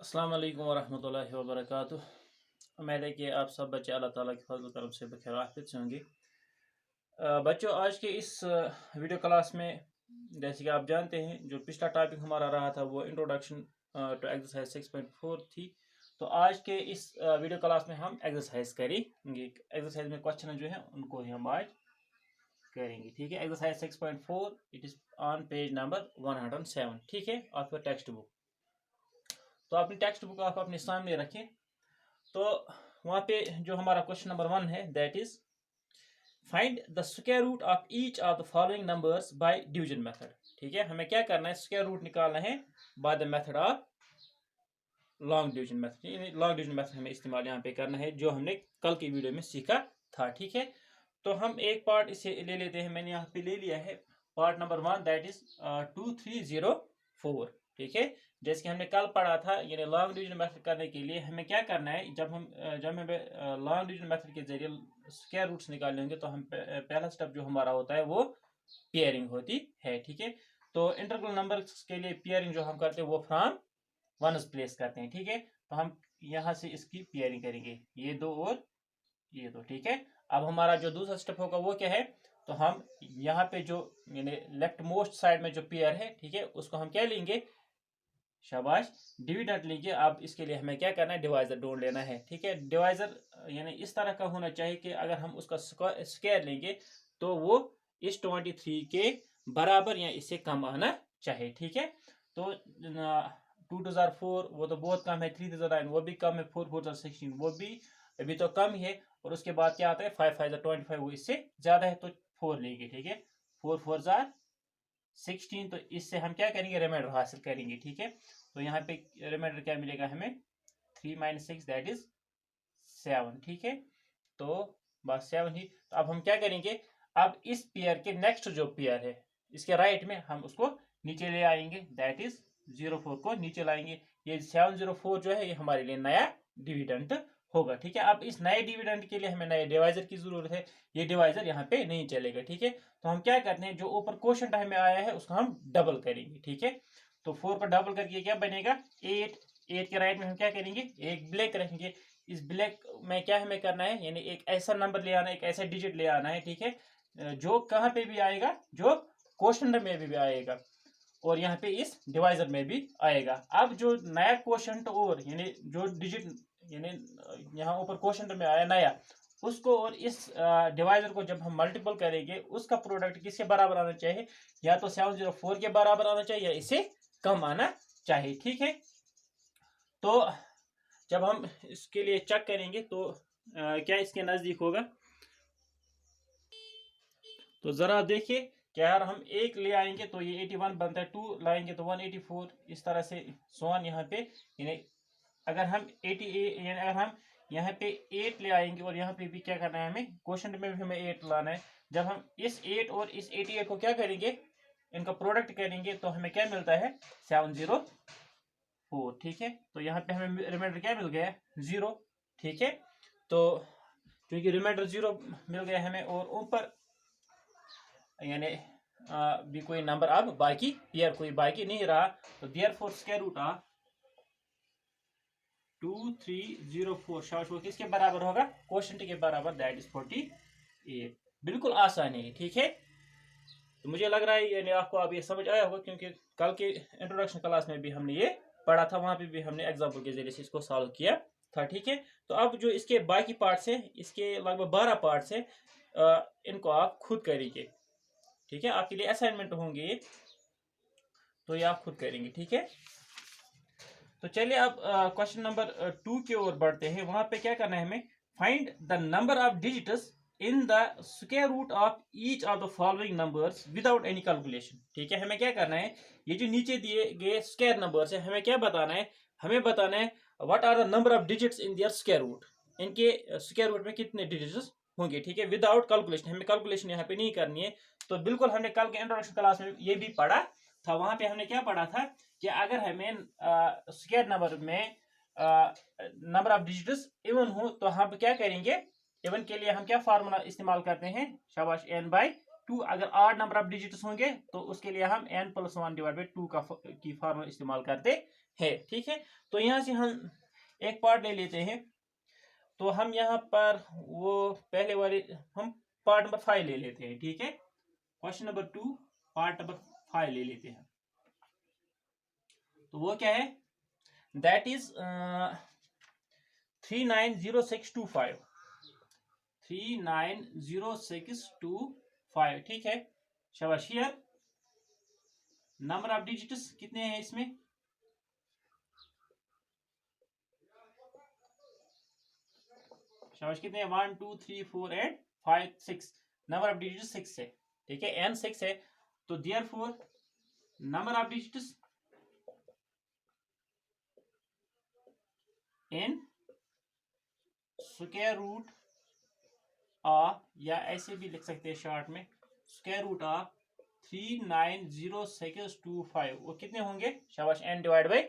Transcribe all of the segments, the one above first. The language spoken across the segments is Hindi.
अस्सलाम वालेकुम वरहमतुल्लाहि वबरकातुह। उम्मीद है कि आप सब बच्चे अल्लाह ताला के फजल करम से बखैर आफियत से होंगे। बच्चों, आज के इस वीडियो क्लास में जैसे कि आप जानते हैं, जो पिछला टॉपिक हमारा रहा था वो इंट्रोडक्शन टू एक्सरसाइज 6.4 थी। तो आज के इस वीडियो क्लास में हम एक्सरसाइज करेंगे। एक्सरसाइज में क्वेश्चन जो है उनको ही हम आज करेंगे। ठीक है, exercise 6.4 it is on page number 107। ठीक है, आपका टेक्स्ट बुक। तो अपनी टेक्स्ट बुक आप अपने सामने रखें। तो वहाँ पे जो हमारा क्वेश्चन नंबर 1 है, that is find the square root of each of the following numbers by division method. ठीक है, हमें क्या करना है, स्क्वायर रूट निकालना है by the method of long division method. Long division method हमें इस्तेमाल यहाँ पे करना है, जो हमने कल की वीडियो में सीखा था। ठीक है, तो हम एक पार्ट इसे ले लेते हैं। मैंने यहाँ पे ले लिया है पार्ट नंबर 1, दैट इज 2304। ठीक है, जैसे कि हमने कल पढ़ा था, यानी लॉन्ग डिवीजन मेथड करने के लिए हमें क्या करना है, जब हमें लॉन्ग डिवीजन मेथड के जरिए स्क्वायर रूट्स निकालने होंगे तो हम पहला स्टेप जो हमारा होता है वो पेयरिंग होती है। ठीक है, तो इंटीग्रल नंबर्स के लिए पेयरिंग जो हम करते हैं वो फ्रॉम वनस प्लेस करते हैं। ठीक है, तो हम यहाँ से इसकी पेयरिंग करेंगे, ये दो और ये दो। ठीक है, अब हमारा जो दूसरा स्टेप होगा वो क्या है, तो हम यहाँ पे जो यानी लेफ्ट मोस्ट साइड में जो पेयर है, ठीक है, उसको हम क्या लेंगे, शाबाश, डिविडेंड लेंगे। अब इसके लिए हमें क्या करना है, डिवाइजर ढूंढ लेना है। ठीक है, डिवाइजर यानी इस तरह का होना चाहिए कि अगर हम उसका स्क्वायर लेंगे तो वो इस 23 के बराबर या इससे कम आना चाहिए। ठीक है, तो 2 to 4 वो तो बहुत कम है, 3 to 9 वो भी कम है, 4 4 16 वो भी अभी तो कम ही है, और उसके बाद क्या आता है 5 5 25 वो इससे ज्यादा है, तो 4 लेंगे। ठीक है, 4 4 16, तो इससे हम क्या करेंगे, रिमाइंडर हासिल करेंगे। ठीक है, तो यहाँ पे रिमाइंडर क्या मिलेगा हमें, 3 - 6 दैट इज 7। ठीक है, तो बस 7 ही। तो अब हम क्या करेंगे, अब इस पेयर के नेक्स्ट जो पेयर है इसके राइट में हम उसको नीचे ले आएंगे, दैट इज 04 को नीचे लाएंगे। ये 704 जो है ये हमारे लिए नया डिविडेंड होगा। ठीक है, अब इस नए डिविडेंड के लिए हमें नए डिवाइजर की जरूरत है, ये डिवाइजर यहाँ पे नहीं चलेगा। ठीक है, तो हम क्या करते हैं, जो ऊपर क्वोशंट हमें आया है उसको हम डबल करेंगे। ठीक है, तो 4 को डबल करके क्या बनेगा 8। 8 के राइट में हम क्या करेंगे, एक ब्लैक रखेंगे। इस ब्लैक में क्या हमें करना है, यानी एक ऐसा नंबर ले आना है, एक ऐसा डिजिट ले आना है। ठीक है, जो कहाँ पे भी आएगा, जो क्वोशंट में भी आएगा और यहाँ पे इस डिवाइजर में भी आएगा। अब जो नया क्वोशंट और यानी जो डिजिट यानी यहाँ ऊपर क्वोशंट में आया नया, उसको और इस डिवाइजर को जब हम मल्टीपल करेंगे उसका प्रोडक्ट किसके बराबर आना चाहिए, या तो 704 के बराबर आना चाहिए या इससे कम आना चाहिए। ठीक है, तो जब हम इसके लिए चेक करेंगे तो क्या इसके नजदीक होगा, तो जरा देखिए कि अगर हम एक ले आएंगे तो ये 81 बनता है, 2 लाएंगे तो 184, इस तरह से सोन यहाँ पे, यानी अगर हम 88 यानी अगर हम यहाँ पे 8 ले आएंगे और यहाँ पे भी क्या करना है, हमें क्वोशंट में भी हमें 8 लाना है। जब हम इस 8 और इस 88 को क्या करेंगे, इनका प्रोडक्ट करेंगे तो हमें क्या मिलता है 704। ठीक है, तो यहाँ पे हमें रिमाइंडर क्या मिल गया, 0। ठीक है, तो क्योंकि रिमाइंडर 0 मिल गया हमें और ऊपर यानी भी कोई नंबर अब बाकी पेयर कोई बाकी नहीं रहा, तो देयरफॉर स्क्वायर रूट ऑफ 2304 शाबाश वो किसके बराबर होगा, क्वोशंट के बराबर, दैट इज 48। बिल्कुल आसान है। ठीक है, तो मुझे लग रहा है यानी आपको अब ये समझ आया होगा, क्योंकि कल के इंट्रोडक्शन क्लास में भी हमने ये पढ़ा था, वहां पे भी हमने एग्जाम्पल के जरिए से इसको सॉल्व किया था। ठीक है, तो अब जो इसके बाकी पार्ट्स हैं, इसके लगभग 12 पार्ट्स हैं, इनको आप खुद करेंगे। ठीक है, आपके लिए असाइनमेंट होंगे ये, तो ये आप खुद करेंगे। ठीक है, तो चलिए अब क्वेश्चन नंबर 2 की ओर बढ़ते हैं। वहां पे क्या करना है हमें, find the number of digits in the square root of each of the following numbers without any calculation. ठीक है, हमें क्या करना है, ये जो नीचे दिए गए स्क्वायर नंबर्स है हमें क्या बताना है, हमें बताना है what are the number of digits in their square root, इनके स्क्वायर रूट में कितने डिजिट्स होंगे। ठीक है, विदाउट कैलकुलेशन, हमें कैलकुलेशन यहाँ पे नहीं करनी है। तो बिल्कुल हमने कल के इंट्रोडक्शन क्लास में ये भी पढ़ा था, वहां पे हमने क्या पढ़ा था कि अगर हमें स्क्वायर नंबर में नंबर ऑफ डिजिट्स इवन हो तो हम क्या करेंगे, इवन के लिए हम क्या फार्मूला इस्तेमाल करते हैं, शाबाश, n/2। अगर आठ नंबर ऑफ डिजिट्स होंगे तो उसके लिए हम n + 1/2 की फार्मूला इस्तेमाल करते है, ठीक है। तो यहाँ से हम एक पार्ट ले लेते हैं। तो हम यहाँ पर वो पहले वाले हम पार्ट नंबर 5 ले लेते हैं, ठीक है। क्वेश्चन नंबर 2 पार्ट नंबर 5 ले लेते हैं। तो वो क्या है, दैट इज 390625 390625, ठीक है। शाबाश। हियर नंबर ऑफ डिजिट्स कितने हैं इसमें, शाबाश, कितने हैं, 1 2 3 4 एंड 5 6, नंबर ऑफ डिजिट्स 6 है, ठीक है, एन 6 है। तो therefore number of digits in square root of, या ऐसे भी लिख सकते हैं शॉर्ट में, स्क्वायर रूट ऑफ 390625, वो कितने होंगे, शाबाश, एन डिवाइड बाई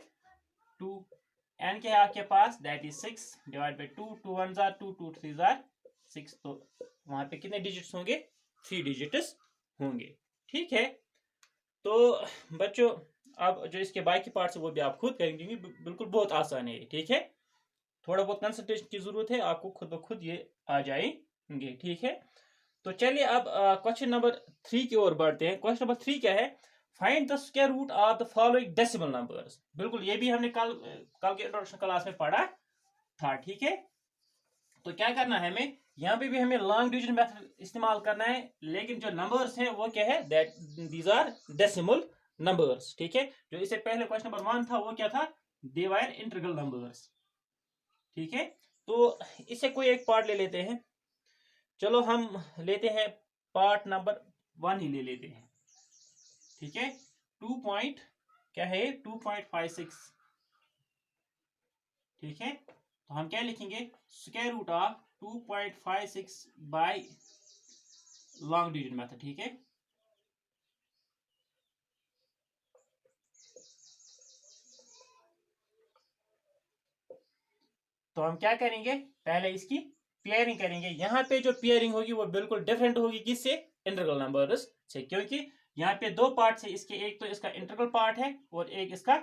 2। एन क्या है आपके पास, दैट इज 6 डिवाइड बाई 2, 2 1 जार 2, 2 3 जार 6, तो वहां पे कितने डिजिट्स होंगे, 3 डिजिट्स होंगे, ठीक है। तो बच्चों अब जो इसके बाकी पार्ट्स है वो भी आप खुद करेंगे, बिल्कुल बहुत आसान है, ठीक है। थोड़ा बहुत कंसंट्रेशन की जरूरत है, आपको खुद ब खुद ये आ जाएंगे, ठीक है। तो चलिए अब क्वेश्चन नंबर 3 की ओर बढ़ते हैं। क्वेश्चन नंबर 3 क्या है, find the square root of the following decimal numbers. बिल्कुल ये भी हमने कल के इंट्रोडक्शन क्लास में पढ़ा था, ठीक है। तो क्या करना है हमें, यहाँ पे भी हमें लॉन्ग डिवीजन मेथड इस्तेमाल करना है, लेकिन जो नंबर्स हैं वो क्या है, that these are decimal numbers, ठीक है। जो इससे पहले क्वेश्चन नंबर 1 था वो क्या था, दे वर इंटीग्रल नंबर्स, ठीक है। तो इससे कोई एक पार्ट ले लेते हैं। चलो हम लेते हैं पार्ट नंबर 1 ही ले लेते हैं, ठीक है। 2 पॉइंट क्या है, 2.56, ठीक है। तो हम क्या लिखेंगे, square root of 2.56 by long division method, ठीक है। तो हम क्या करेंगे, पहले इसकी पेयरिंग करेंगे। यहाँ पे जो पेयरिंग होगी वो बिल्कुल डिफरेंट होगी किससे, इंटीग्रल नंबर्स से, क्योंकि यहाँ पे दो पार्ट है इसके, एक तो इसका इंटीग्रल पार्ट है और एक इसका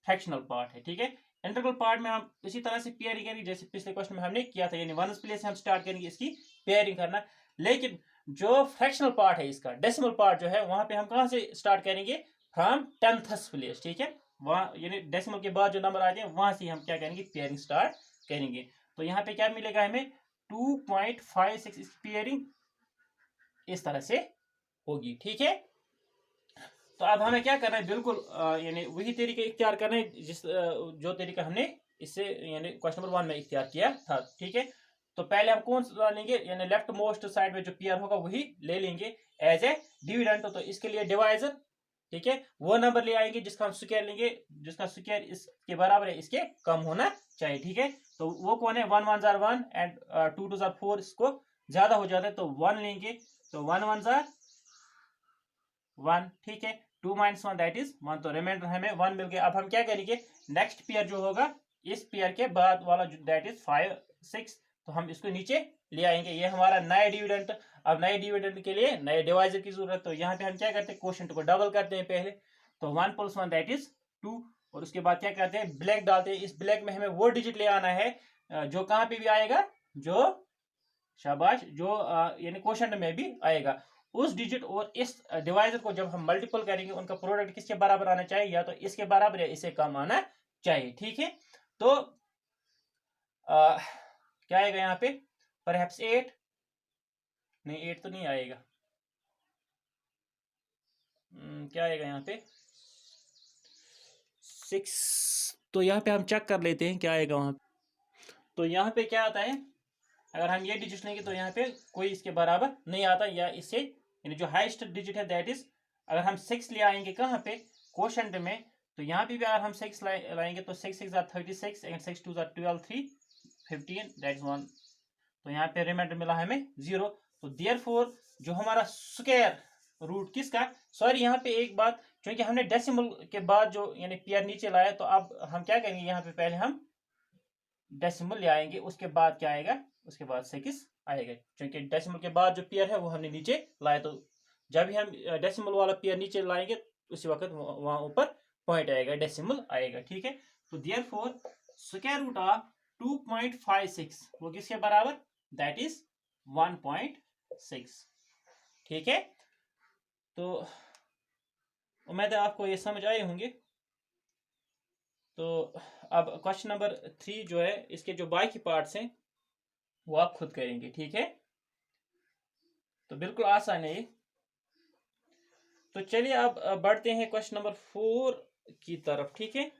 फ्रैक्शनल पार्ट है, ठीक है। इंटीग्रल पार्ट में हम इसी तरह से पेयरिंग करेंगे जैसे पिछले क्वेश्चन में हमने किया था, यानी वंस प्लेस से हम स्टार्ट करेंगे इसकी पेयरिंग करना। लेकिन जो फ्रैक्शनल पार्ट है इसका, डेसिमल पार्ट जो है, वहां पे हम कहाँ से स्टार्ट करेंगे, फ्रॉम 10th प्लेस, ठीक है। वहां यानी डेसिमल के बाद जो नंबर आ जाए वहां से हम क्या करेंगे, पेयरिंग स्टार्ट करेंगे। तो यहाँ पे क्या मिलेगा हमें, 2.56, इसकी पेयरिंग इस तरह से होगी, ठीक है। तो अब हमें क्या करना है, बिल्कुल यानी वही तरीका इख्तियार करना है जो तरीका हमने इससे यानी क्वेश्चन नंबर 1 में इख्तियार किया था, ठीक है। तो पहले हम कौन सा लेंगे, यानी लेफ्ट मोस्ट साइड में जो पेयर होगा वही ले लेंगे एज ए डिविडेंड। तो इसके लिए डिवाइजर, ठीक है, वो नंबर ले आएंगे जिसका हम स्क्वायर लेंगे, जिसका स्क्वायर इसके बराबर है, इसके कम होना चाहिए, ठीक है। तो वो कौन है, 1 1 जार 1 एंड 2 2 जार 4, इसको ज्यादा हो जाता है तो 1 लेंगे, तो 1 1 जार 1, ठीक है। 2 - 1 दैट इज 1, तो रिमाइंडर हमें 1 मिल गया। अब हम क्या करेंगे, नेक्स्ट पेयर जो होगा इस पेयर के बाद वाला दैट इज 5 6, तो हम इसको नीचे ले आएंगे, ये हमारा नया डिविडेंड। अब नए डिविडेंड के लिए नए डिवाइजर की जरूरत, तो यहाँ पे हम क्या करते हैं, क्वोशिएंट को डबल करते हैं पहले, तो 1 + 1 दैट इज 2, और उसके बाद क्या करते हैं, ब्लैक डालते हैं। इस ब्लैक में हमें वो डिजिट ले आना है जो कहाँ पे भी आएगा, जो शाबाश, जो यानी क्वोशिएंट में भी आएगा। उस डिजिट और इस डिवाइजर को जब हम मल्टीपल करेंगे, उनका प्रोडक्ट किसके बराबर आना चाहिए, या तो इसके बराबर या इससे कम आना चाहिए, ठीक है। तो क्या आएगा यहाँ पे, परहैप्स 8, नहीं 8 तो नहीं आएगा, क्या आएगा यहाँ पे, 6। तो यहाँ पे हम चेक कर लेते हैं क्या आएगा वहां। तो यहाँ पे क्या आता है, अगर हम ये डिजिट लेंगे तो यहाँ पे कोई इसके बराबर नहीं आता, या इससे यानी जो हाईएस्ट डिजिट है दैट इज, अगर हम 6 ले आएंगे कहाँ पे, क्वोशिएंट में, तो यहाँ पे भी अगर हम 6 लाएंगे तो 6 6 jar 36 and 6 2 jar 12 3 15 that is 1, तो यहाँ पे रिमाइंडर मिला हमें 0। तो देयरफॉर जो हमारा स्क्वायर रूट किसका, सॉरी यहाँ पे एक बात, क्योंकि हमने डेसिमल के बाद जो यानी पेयर नीचे लाया, तो अब हम क्या करेंगे, यहाँ पे पहले हम डेसिमल ले आएंगे, उसके बाद क्या आएगा, उसके बाद 6 आएगा, क्योंकि डेसिमल के बाद जो पेयर है वो हमने नीचे लाया। तो जब भी हम डेसिमल वाला पेयर नीचे लाएंगे उसी वक्त वहां ऊपर पॉइंट आएगा, डेसिमल आएगा, ठीक है। तो देयरफॉर स्क्वायर रूट ऑफ 2.56 वो किसके बराबर, दैट इज 1.6, ठीक है। तो उम्मीद है आपको ये समझ आए होंगे। तो अब क्वेश्चन नंबर 3 जो है, इसके जो बाकी पार्ट्स हैं वो आप खुद करेंगे, ठीक है। तो बिल्कुल आसान है ये। तो चलिए अब बढ़ते हैं क्वेश्चन नंबर 4 की तरफ, ठीक है।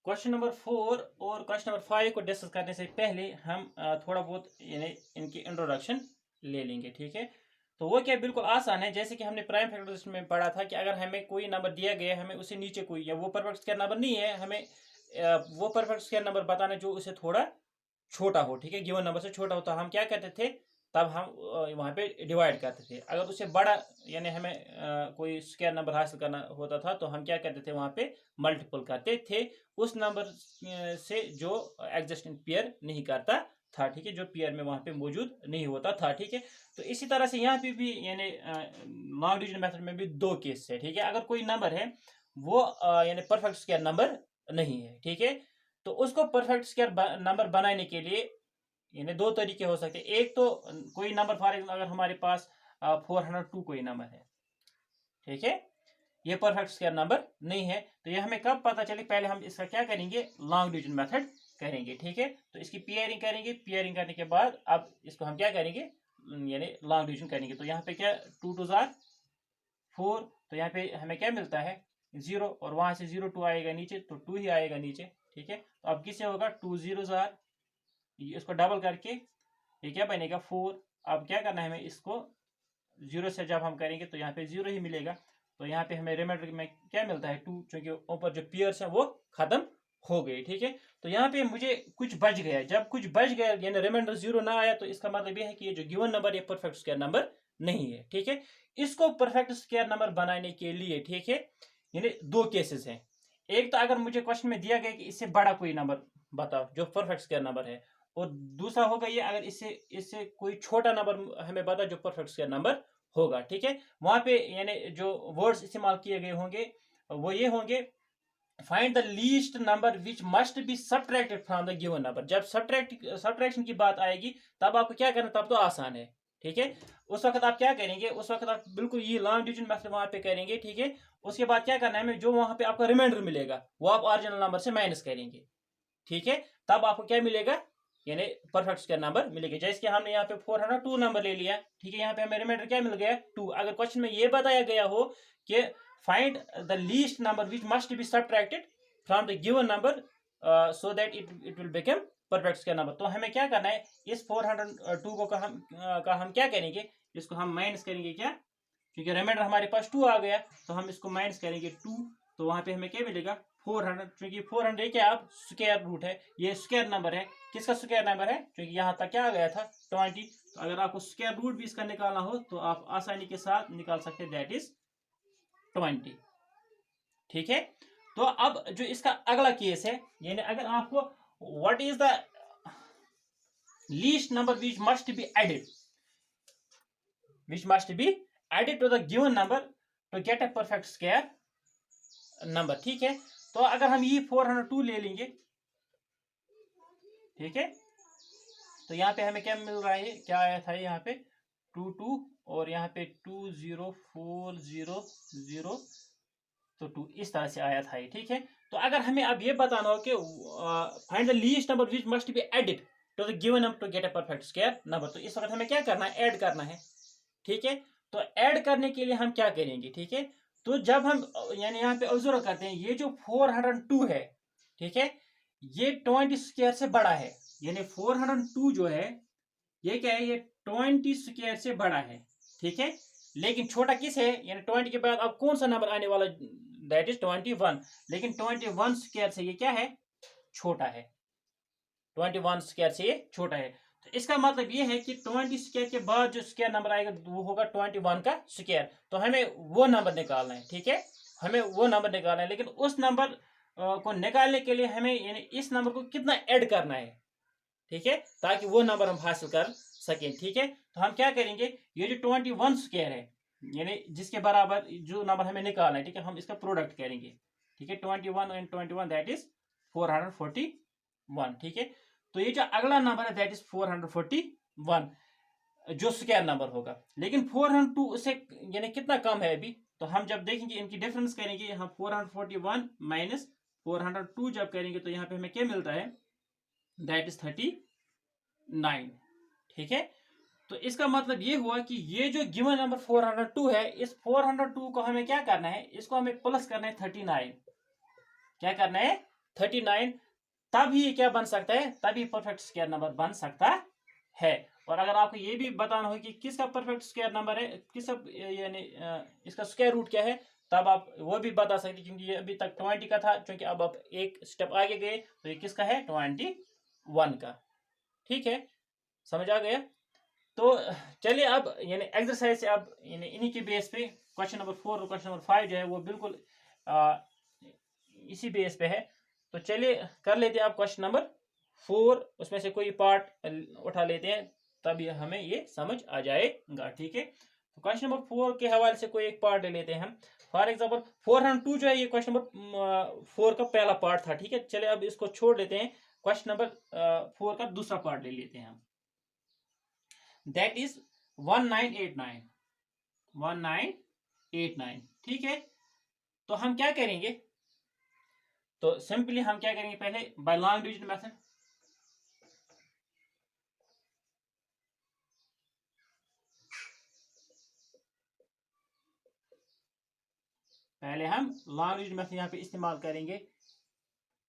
क्वेश्चन नंबर 4 और क्वेश्चन नंबर 5 को डिस्कस करने से पहले हम थोड़ा बहुत यानी इनकी इंट्रोडक्शन ले लेंगे, ठीक है। तो वो क्या बिल्कुल आसान है। जैसे कि हमने प्राइम फैक्टराइजेशन में पढ़ा था कि अगर हमें कोई नंबर दिया गया है, हमें उससे नीचे कोई, या वो परफेक्ट स्क्वायर नंबर नहीं है, हमें वो परफेक्ट स्क्वायर नंबर बताना जो उससे थोड़ा छोटा हो, ठीक है, गिवन नंबर से छोटा हो, तो हम क्या करते थे, तब हम वहाँ पे डिवाइड करते थे। अगर उससे बड़ा यानी हमें कोई स्क्वायर नंबर हासिल करना होता था, तो हम क्या करते थे, वहाँ पे मल्टीपल करते थे उस नंबर से जो एग्जिस्टिंग पेयर नहीं करता था, ठीक है, जो पेयर में वहाँ पे मौजूद नहीं होता था, ठीक है। तो इसी तरह से यहाँ पे भी यानी लॉन्ग डिवीजन मेथड में भी दो केस है, ठीक है। अगर कोई नंबर है वो यानी परफेक्ट स्क्वायर नंबर नहीं है, ठीक है, तो उसको परफेक्ट स्क्वायर नंबर बनाने के लिए यानी दो तरीके हो सकते हैं। एक तो कोई नंबर, फॉर एग्जाम्पल अगर हमारे पास 402 कोई नंबर है, ठीक है, ये परफेक्ट स्क्वायर नंबर नहीं है, तो ये हमें कब पता चले, पहले हम इसका क्या करेंगे, लॉन्ग डिवीजन मेथड करेंगे, ठीक है। तो इसकी पेयरिंग करेंगे, पेयरिंग करने के बाद अब इसको हम क्या करेंगे, यानी लॉन्ग डिवीजन करेंगे। तो यहाँ पे क्या 2 2 जार 4, तो यहाँ पे हमें क्या मिलता है 0, और वहां से 0 2 आएगा नीचे, तो 2 ही आएगा नीचे, ठीक है। तो अब किससे होगा 2 0 जार, इसको डबल करके ये क्या बनेगा 4। अब क्या करना है हमें, इसको 0 से जब हम करेंगे तो यहाँ पे 0 ही मिलेगा, तो यहाँ पे हमें रिमाइंडर में क्या मिलता है 2, क्योंकि ऊपर जो पेयर्स है वो खत्म हो गए, ठीक है। तो यहाँ पे मुझे कुछ बच गया, जब कुछ बच गया यानी रिमाइंडर 0 ना आया, तो इसका मतलब ये है कि ये जो गिवन नंबर ये परफेक्ट स्क्वायर नंबर नहीं है, ठीक है। इसको परफेक्ट स्क्वायर नंबर बनाने के लिए, ठीक है, यानी दो केसेस हैं। एक तो अगर मुझे क्वेश्चन में दिया गया कि इससे बड़ा कोई नंबर बताओ जो परफेक्ट स्क्वायर नंबर है, और दूसरा होगा ये अगर इससे इससे कोई छोटा नंबर हमें बता जो परफेक्ट स्क्वायर नंबर होगा, ठीक है। वहां पे यानी जो वर्ड्स इस्तेमाल किए गए होंगे वो ये होंगे, find the least number which must be subtracted from the given number. जब सब्ट्रैक्शन की बात आएगी तब आपको क्या करना, तब तो आसान है, ठीक है। उस वक्त आप क्या करेंगे, उस वक्त आप बिल्कुल ये लॉन्ग डिवीजन मेथड वहां पे करेंगे, ठीक है। उसके बाद क्या करना है हमें, जो वहां पे आपका रिमाइंडर मिलेगा वो आप ओरिजिनल नंबर से माइनस करेंगे, ठीक है। तब आपको क्या मिलेगा, यानी परफेक्ट स्क्वायर नंबर मिलेगा। जैसे कि हमने यहाँ पे 402 नंबर ले लिया, ठीक है, यहाँ पे हमें रिमाइंडर क्या मिल गया 2। अगर क्वेश्चन में ये बताया गया हो कि find the least number which must be subtracted from the given number so that it will become perfect square number, तो हमें क्या करना है, इस 402 को का हम क्या करेंगे, इसको हम माइनस करेंगे क्या, क्योंकि रिमाइंडर हमारे पास 2 आ गया, तो हम इसको माइनस करेंगे 2, तो वहां पे हमें क्या मिलेगा 400, क्योंकि 400 क्या आप स्क्वायर रूट है, ये स्क्वायर नंबर है, किसका स्क्वायर नंबर है, क्योंकि यहाँ तक क्या आ गया था 20। तो अगर आपको स्क्वायर रूट भी इसका निकालना हो तो आप आसानी के साथ निकाल सकते हैं, दैट इज 20, ठीक है। तो अब जो इसका अगला केस है, यानी अगर आपको what is the least number which must be added, which must be added to the given number to get a perfect square number, ठीक है। तो अगर हम ये 402 ले लेंगे, ठीक है, तो यहाँ पे हमें क्या मिल रहा है, क्या आया था यहाँ पे 22 और यहाँ पे 20400, तो 2 इस तरह से आया था ये, ठीक है। तो अगर हमें अब ये बताना हो कि find the least number which must be added to the given number to get a perfect square number, तो इस वक्त हमें क्या करना है, ऐड करना है, ठीक है। तो ऐड करने के लिए हम क्या करेंगे, ठीक है। तो जब हम यानी यहाँ पे ऑब्जर्व करते हैं ये जो 402 है, ठीक है, ये 20 स्क्वायर से बड़ा है, यानी 402 जो है ये क्या है, ये 20 स्क्वायर से बड़ा है, ठीक है। लेकिन छोटा किस है, यानी 20 के बाद अब कौन सा नंबर आने वाला, दैट इज 21, लेकिन 21 स्क्वायर से ये क्या है, छोटा है, 21 स्क्वायर से ये छोटा है। तो इसका मतलब ये है कि 20 स्क्वायर के बाद जो स्क्वायर नंबर आएगा वो होगा 21 का स्क्वायर, तो हमें वो नंबर निकालना है, ठीक है, हमें वो नंबर निकालना है। लेकिन उस नंबर को निकालने के लिए हमें यानी इस नंबर को कितना ऐड करना है, ठीक है, ताकि वो नंबर हम हासिल कर सकें, ठीक है। तो हम क्या करेंगे, ये जो 21 स्क्वायर है यानी जिसके बराबर जो नंबर हमें निकालना है, ठीक है, हम इसका प्रोडक्ट करेंगे, ठीक है, 21 एंड 21 दैट इज 441, ठीक है। तो ये जो अगला नंबर है दैट इज 441 जो स्क्वायर नंबर होगा, लेकिन 402 उससे यानी कितना कम है अभी, तो हम जब देखेंगे इनकी डिफरेंस करेंगे, यहाँ 441 माइनस 402 जब करेंगे तो यहाँ पे हमें क्या मिलता है, दैट इज 39, ठीक है। तो इसका मतलब ये हुआ कि ये जो गिवन नंबर 402 है, इस 402 को हमें क्या करना है, इसको हमें प्लस करना है 39, क्या करना है 39, तभी ये क्या बन सकता है, तभी परफेक्ट स्क्वायर नंबर बन सकता है। और अगर आपको ये भी बताना हो कि किसका परफेक्ट स्क्वायर नंबर है, किसका यानी इसका स्क्वायर रूट क्या है, तब आप वो भी बता सकते, क्योंकि ये अभी तक 20 का था, क्योंकि अब आप एक स्टेप आगे गए तो ये किसका है, 21 का, ठीक है, समझ आ गया। तो चलिए अब यानी एक्सरसाइज से अब यानी इन्हीं के बेस पे क्वेश्चन नंबर 4 और क्वेश्चन नंबर 5 जो है वो बिल्कुल इसी बेस पे है। तो चलिए कर लेते हैं आप क्वेश्चन नंबर 4, उसमें से कोई पार्ट उठा लेते हैं, तब ये हमें ये समझ आ जाएगा, ठीक है। तो क्वेश्चन नंबर 4 के हवाले से कोई एक पार्ट ले लेते हैं हम। फॉर एग्जाम्पल 402 जो है ये क्वेश्चन नंबर 4 का पहला पार्ट था, ठीक है। चलिए अब इसको छोड़ लेते हैं, क्वेश्चन नंबर 4 का दूसरा पार्ट ले लेते हैं हम, दैट इज 1989, ठीक है। तो हम क्या करेंगे, तो सिंपली हम क्या करेंगे, पहले बाय लॉन्ग डिवीजन मेथड, पहले हम लॉन्ग डिवीजन मेथड यहाँ पे इस्तेमाल करेंगे,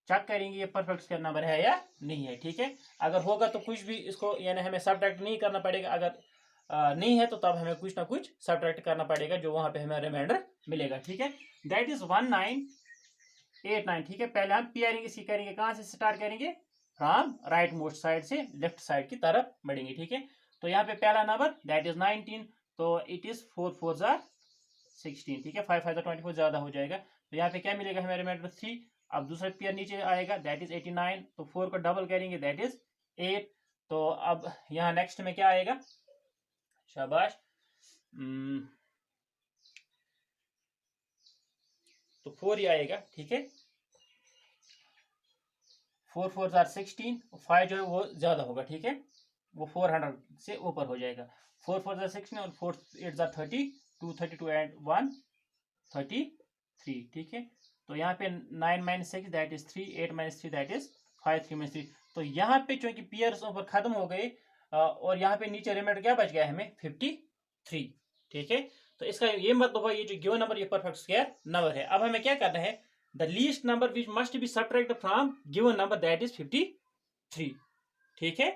चेक करेंगे ये परफेक्ट स्क्वायर नंबर है या नहीं है, ठीक है। अगर होगा तो कुछ भी इसको यानी हमें सब्ट्रैक्ट नहीं करना पड़ेगा, अगर नहीं है तो तब हमें कुछ ना कुछ सब्ट्रैक्ट करना पड़ेगा, जो वहां पे हमें रिमाइंडर मिलेगा, ठीक है। दैट इज 1989, ठीक है। पहले हम पेयरिंग इसकी करेंगे, कहां से स्टार्ट करेंगे, फ्रॉम राइट मोस्ट साइड से लेफ्ट साइड की तरफ बढ़ेंगे, ठीक है। तो यहाँ पे पहला नंबर दैट इज 19, तो इट इज 4 4 16, ठीक है, 5 5 24 ज्यादा हो जाएगा, तो यहाँ पे क्या मिलेगा हमें, रिमाइंडर 3। अब दूसरा पेयर नीचे आएगा दैट इज 89, तो 4 को डबल करेंगे दैट इज 8। तो अब यहाँ नेक्स्ट में क्या आएगा, शाबाश, तो 4 ही आएगा, ठीक है। 4 4 16, 5 जो है वो ज्यादा होगा, ठीक है, वो 400 से ऊपर हो जाएगा। 4 4 16 और 4 8 32, 32 एंड 1 33, ठीक है। तो यहाँ पे 9 minus 6 that is 3, 8 minus 3 that is 5, 3 minus 3। तो यहाँ पे चूंकि पेयर्स ऊपर खत्म हो गए और यहाँ पे नीचे रिमाइंडर क्या बच गया हमें, 53, ठीक है। तो इसका ये मतलब है ये जो गिवन नंबर ये परफेक्ट स्क्वायर नंबर है। अब हमें क्या करना है, the least number which must be subtracted from given number that is 53, ठीक है।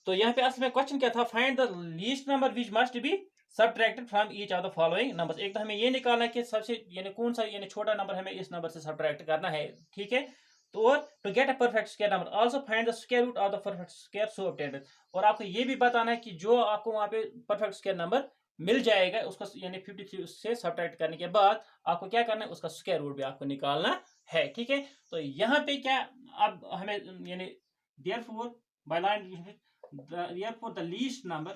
तो यहाँ पे असल में क्वेश्चन क्या था, find the least number which must be subtracted from each of the following numbers. एक तो हमें ये निकालना है कि सबसे यानी कौन सा यानी छोटा नंबर हमें इस नंबर से सब्ट्रैक्ट करना है, ठीक है। तो और to get a perfect square number also find the square root of the perfect square so obtained. और आपको ये भी बताना है कि जो आपको वहां पे परफेक्ट स्क्वायर नंबर मिल जाएगा उसको यानी 53 से सब्ट्रैक्ट करने के बाद आपको क्या करना है, उसका स्क्वायर रूट भी आपको निकालना है, ठीक है। तो यहाँ पे क्या अब हमें यानी therefore by line therefore the least number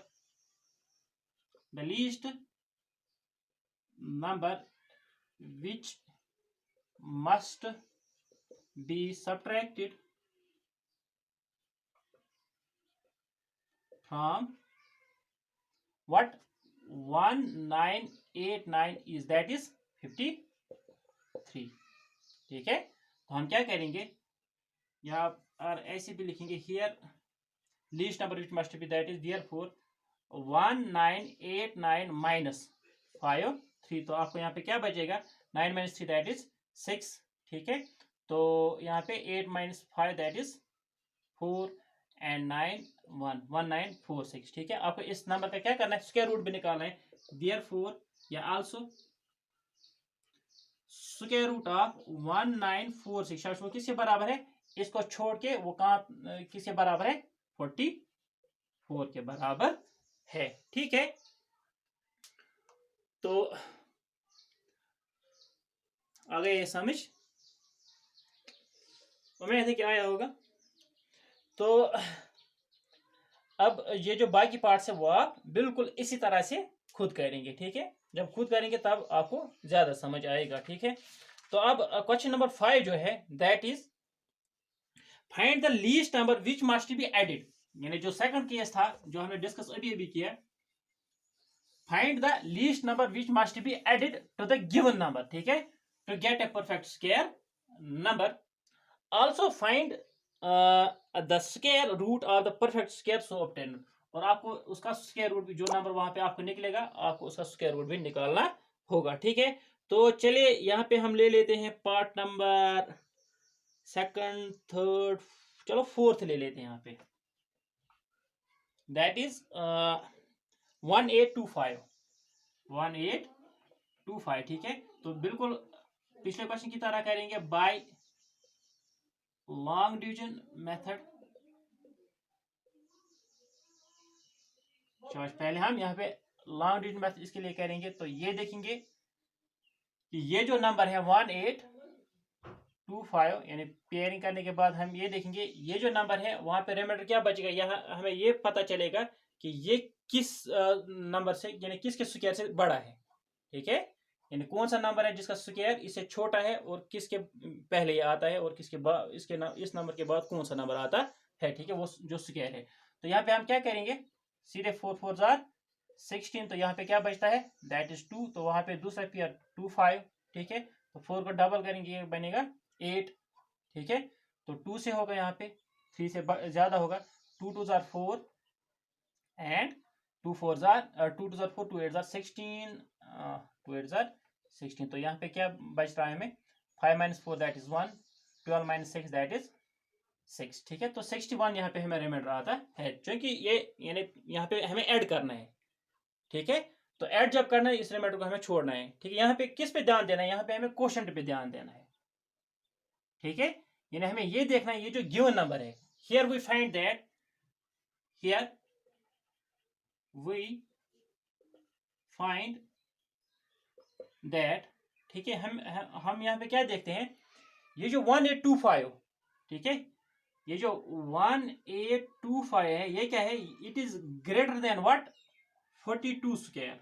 which must be subtracted from what 1989 is that is 53, ठीक है। तो हम क्या करेंगे, यहाँ और ऐसे भी लिखेंगे here least number which must B that is therefore 1989 minus 5 3, तो आपको यहाँ पे क्या बचेगा, 9 माइनस 3 दैट इज 6, ठीक है। तो यहाँ पे 8 माइनस 5 दैट इज 4 एंड 9 1 1946, ठीक है। आपको इस नंबर का क्या करना है, स्क्वायर रूट भी निकालना है, देयरफॉर या आल्सो स्क्वायर रूट ऑफ 1946 वो किसके बराबर है, इसको छोड़ के वो कहाँ किसके बराबर है, 44 के बराबर है, ठीक है। तो आ गया ये समझ, उम्मीद है कि आया होगा। तो अब ये जो बाकी पार्ट्स है वो आप बिल्कुल इसी तरह से खुद करेंगे, ठीक है। जब खुद करेंगे तब आपको ज्यादा समझ आएगा, ठीक है। तो अब क्वेश्चन नंबर 5 जो है that is find the least number which must be added, यानी जो सेकंड केस था जो हमने डिस्कस अभी अभी किया, find the least number which must be added to the given number, ठीक है, to get a perfect square number. Also find the square root और the perfect square so obtain, और आपको उसका स्क्वायर रूट भी, जो नंबर वहां पे आपको निकलेगा आपको उसका स्क्वायर रूट भी निकालना होगा, ठीक है। तो चलिए यहाँ पे हम ले लेते हैं पार्ट नंबर सेकंड थर्ड, चलो फोर्थ ले लेते हैं यहाँ पे, दैट इज 1825 1825, ठीक है। तो बिल्कुल पिछले क्वेश्चन की तरह करेंगे बाय लॉन्ग डिवीजन मेथड। पहले हम यहाँ पे लॉन्ग डिवीजन मेथड इसके लिए करेंगे, तो ये देखेंगे कि ये जो नंबर है 1825, यानी पेयरिंग करने के बाद हम ये देखेंगे ये जो नंबर है वहां पे रिमाइंडर क्या बचेगा, यहाँ हमें ये पता चलेगा कि ये किस नंबर से, यानी किसके स्क्वायर से बड़ा है, ठीक है। यानी कौन सा नंबर है जिसका स्क्वायर इससे छोटा है और किसके पहले ये आता है और किसके बाद इस नंबर के बाद कौन सा नंबर आता है, ठीक है, वो जो स्क्वायर है। तो यहाँ पे हम क्या करेंगे, सीधे 4 4 जार 16, तो यहाँ पे क्या बचता है दैट इज 2, तो वहां पे दूसरा पेयर 2 5, ठीक है। तो 4 को डबल करेंगे ये बनेगा 8, ठीक है। तो 2 से होगा यहाँ पे 3 से ज्यादा होगा, 2 2 jar 4 and 2 4 jar 2 2 jar 4 2 8 jar 16 2 8 jar 16। तो यहाँ पे क्या बच रहा है हमें 5 - 4 दैट इज 1, 12 - 6 दैट इज 6, ठीक है। तो 61 यहाँ पे हमें रिमाइंडर आता है, क्योंकि ये यानी यहाँ पे हमें ऐड करना है, ठीक है। तो ऐड जब करना है इस रिमाइंडर को हमें छोड़ना है, ठीक है। यहाँ पे किस पे ध्यान देना है, यहाँ पे हमें क्वोशंट पे ध्यान देना है, ठीक है। यानी हमें ये देखना है ये जो गिवन नंबर है, here we find that, here we find that, ठीक है। हम यहाँ पे क्या देखते हैं, ये जो 1825, ठीक है, ये जो 1825 है ये क्या है, it is greater then what 42 square,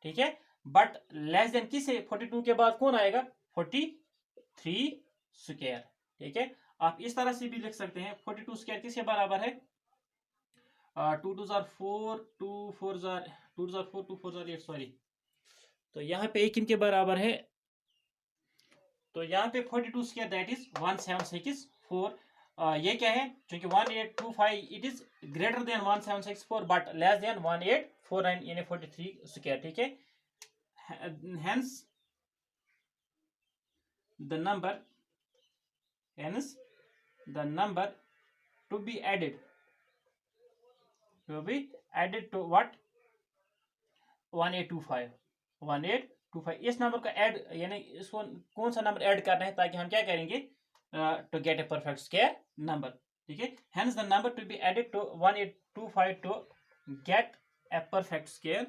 ठीक है। बट लेस देन किसे, 42 के बाद कौन आएगा 43 स्क्वायर, ठीक है। आप इस तरह से भी लिख सकते हैं 42 स्क्वायर किसके बराबर है, 2 2 jar 4 2 4 jar 2 jar 4 2 4 jar 8, sorry. तो यहाँ पे एक इनके बराबर है, तो यहाँ पे 42 स्क्वायर दैट इज 1764। ये क्या है, क्योंकि 1825 it is greater then 1764 but less then 1849 यानी 43 स्क्वायर, ठीक है। hence the number to be added to what 1825 इस नंबर का ऐड, यानी इसको कौन सा नंबर ऐड करना है ताकि हम क्या करेंगे to get a perfect square number, ठीक है। Hence the number to be added to 1825 to get a perfect square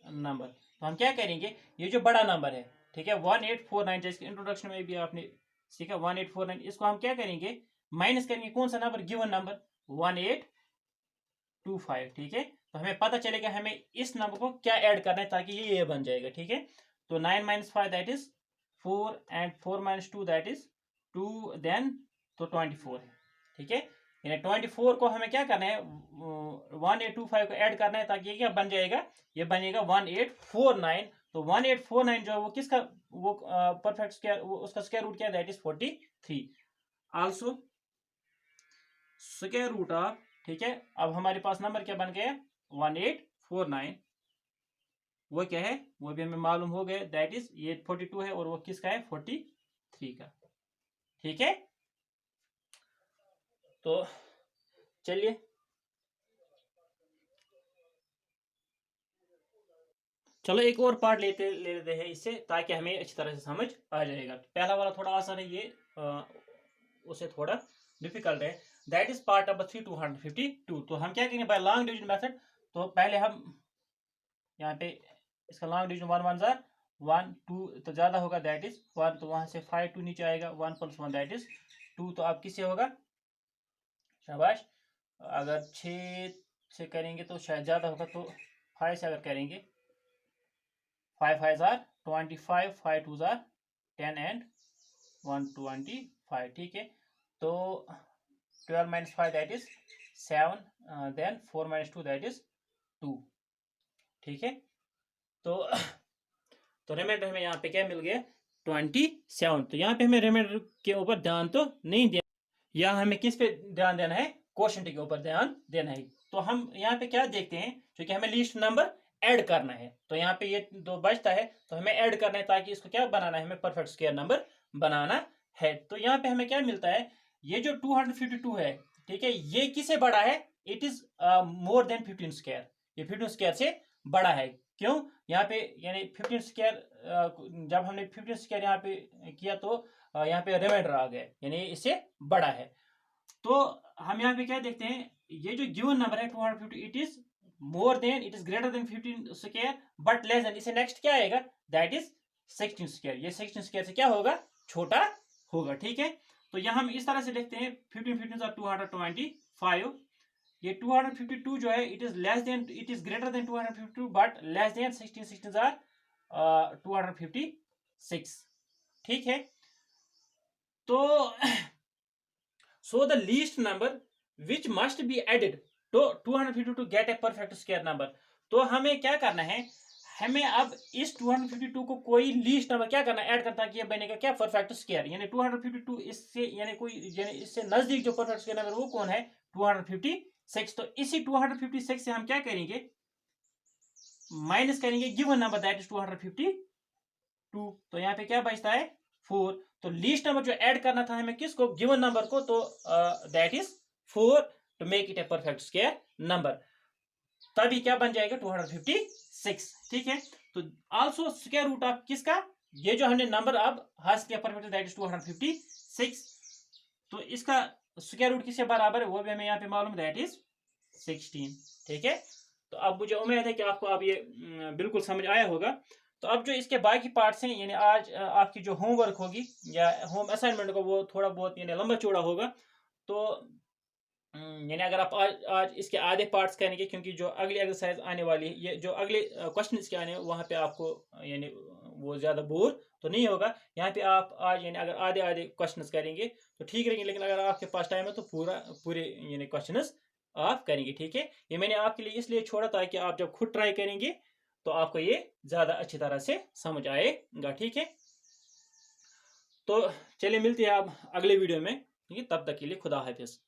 number. तो हम क्या करेंगे, ये जो बड़ा नंबर है, ठीक है, 1849, जैसे इंट्रोडक्शन में भी आपने सीखा 1849, इसको हम क्या करेंगे माइनस करेंगे कौन सा नंबर, गिवन नंबर 1825, ठीक है। तो हमें पता चलेगा हमें इस नंबर को क्या ऐड करना है ताकि ये बन जाएगा, ठीक है। तो 9 - 5 that is 4 and 4 - 2 that is 2, then तो 24 है, ठीक है। यानी 24 को हमें क्या करना है 1825 को ऐड करना है ताकि ये क्या बन जाएगा, ये बनेगा 1849। तो 1849 जो है वो किसका, वो परफेक्ट स्क्वायर, उसका स्क्वायर रूट क्या है that is 43। Also square root of, ठीक है। अब हमारे पास नंबर क्या बन गया 1849, वो क्या है वो भी हमें मालूम हो गया दैट इज ये 42 है और वो किसका है 43 का, ठीक है। तो चलिए चलो एक और पार्ट ले लेते हैं इससे ताकि हमें अच्छी तरह से समझ आ जाएगा। पहला वाला थोड़ा आसान है, ये उसे थोड़ा डिफिकल्ट है, दैट इज पार्ट नंबर 3 252। तो हम क्या करेंगे बाय लॉन्ग डिवीजन मेथड। तो पहले हम यहाँ पे इसका लॉन्ग डिवीजन 1 1 जार 1 2 तो ज्यादा होगा दैट इज 1, तो वहां से 5 2 नीचे आएगा 1 + 1 दैट इज 2, तो अब किससे होगा शाबाश अगर 6 से करेंगे तो शायद ज़्यादा होगा, तो 5 से अगर करेंगे 5 5 आर 25, 5 2 आर 10 एंड 125, ठीक है। तो 12 minus 5 that is 7, then 4 minus 2 that is 2, ठीक है। तो रिमाइंडर हमें यहाँ पे क्या मिल गया 27। तो यहाँ पे हमें रिमाइंडर के ऊपर ध्यान तो नहीं देना, यहाँ हमें किस पे ध्यान देना है, क्वोशंट के ऊपर ध्यान देना है। तो हम यहाँ पे क्या देखते हैं, क्योंकि हमें लीस्ट नंबर ऐड करना है, तो यहाँ पे ये 2 बचता है तो हमें ऐड करना है, ताकि इसको क्या बनाना है, हमें परफेक्ट स्क्वायर नंबर बनाना है। तो यहाँ पे हमें क्या मिलता है, ये जो 252 है, ठीक है, ये किससे बड़ा है, it is more than 15 square, ये 15 स्क्वायर से बड़ा है। क्यों, यहाँ पे यानी 15 स्क्वायर, जब हमने 15 स्क्वायर यहाँ पे किया तो यहाँ पे रिमाइंडर आ गया, यानी इससे बड़ा है। तो हम यहाँ पे क्या देखते हैं, ये जो गिवन नंबर है 250, it is more than, it is greater then 15 square but less then, इसे नेक्स्ट क्या आएगा, दैट इज 16 स्क्वायर, ये 16 स्क्वायर से क्या होगा, छोटा होगा, ठीक है। तो यहाँ हम इस तरह से लिखते हैं 15 15 225, ये 252 जो है it is less than, it is greater than 252 but less than 16 16 are 256, ठीक है। तो so the least number which must be added to 252 to get a perfect square number, तो हमें क्या करना है, हमें अब इस 252 को कोई लीस्ट नंबर क्या करना है, ऐड करता है कि ये बनेगा क्या, परफेक्ट स्क्वायर, यानी 252 इससे यानी कोई यानी इससे नजदीक जो परफेक्ट स्क्वायर नंबर वो कौन है, 256। तो इसी 256 से हम क्या करेंगे, माइनस करेंगे गिवन नंबर दैट इज 252, तो यहाँ पे क्या बचता है 4। तो लीस्ट नंबर जो ऐड करना था हमें किसको, गिवन नंबर को, तो that is 4 to make it a perfect square number, तभी क्या बन जाएगा 256, ठीक है। तो आल्सो स्क्वायर रूट ऑफ किसका, ये जो हमने नंबर अब हासिल किया परफेक्ट, दैट इज 256, तो इसका स्क्वायर रूट किसके बराबर है, वो भी हमें यहाँ पे मालूम, दैट इज 16, ठीक है। तो अब मुझे उम्मीद है कि आपको अब ये बिल्कुल समझ आया होगा। तो अब जो इसके बाकी पार्ट्स हैं, यानी आज आपकी जो होमवर्क होगी या होम असाइनमेंट होगा वो थोड़ा बहुत यानी लंबा चौड़ा होगा। तो यानी अगर आप आज इसके आधे पार्ट्स करेंगे, क्योंकि जो अगली एक्सरसाइज आने वाली है, ये जो अगले क्वेश्चन इसके आने हैं वहाँ पे आपको यानी वो ज़्यादा बोर तो नहीं होगा। यहाँ पे आप आज यानी अगर आधे आधे क्वेश्चन करेंगे तो ठीक रहेंगे, लेकिन अगर आपके पास टाइम है तो पूरे यानी क्वेश्चन आप करेंगे, ठीक है। ये मैंने आपके लिए इसलिए छोड़ा ताकि आप जब खुद ट्राई करेंगे तो आपको ये ज़्यादा अच्छी तरह से समझ आएगा, ठीक है। तो चलिए मिलते हैं आप अगले वीडियो में, ठीक है, तब तक के लिए खुदा हाफिज़।